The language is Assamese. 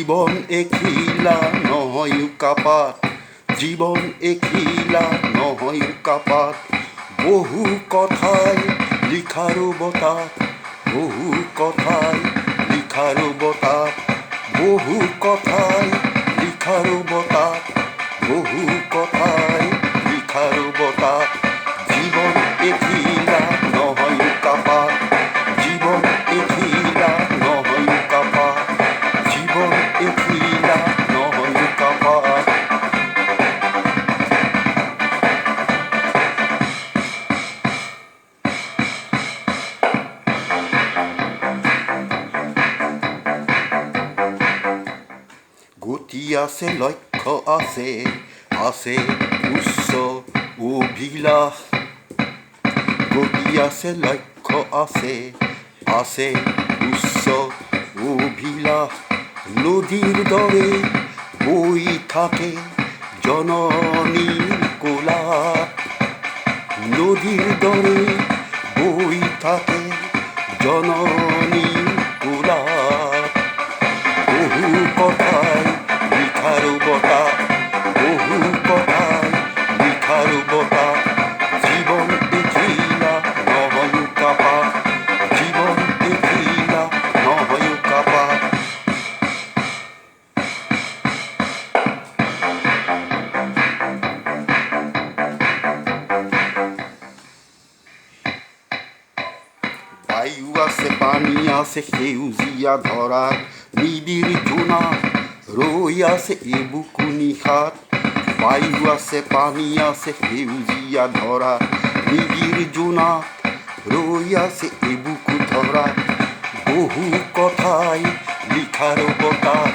জীবন এখিলা নহয় উকাপাত, জীবন এখিলা নহয় উকাপাত। বহু কথায় লিখারও বতাপ, বহু কথায় লিখারও বতাপ, বহু কথায় লিখারও বতাপ, বহু কথায় লিখারও বতাপ। জীবন এখিলা নহয় উকাপাত, জীবন এখিলা নহয় উকাপাত, জীবন এখিলা নহয় উকাপাত। গতি আছে, লক্ষ্য আছে, আছে উচ্চ অভিলাষ। গতি আছে, লক্ষ্য আছে, আছে উচ্চ অভিলাষ। নদীর দরে বই থাকে জননীর কোলাপ, নদীর দরে বই থাকে জননীর কোলাপ। বহু কথায় লিখারও বতাপ, বহু কথায় লিখারও বতাপ। জীবন এখিলা নহয় উকাপাত, জীবন এখিলা নহয় উকাপাত। বায়ু আছে, পানি আছে, সেউজীয়া ধৰাত নিবিড় জোনাক ৰৈ আছে এবুকু নিশাত। বায়ু আছে, পানি আছে, সেউজীয়া ধৰাত নিবিড় জোনাক ৰৈ আছে এবুকু ধৰাত। বহু কথায় লিখাৰও বতাপ,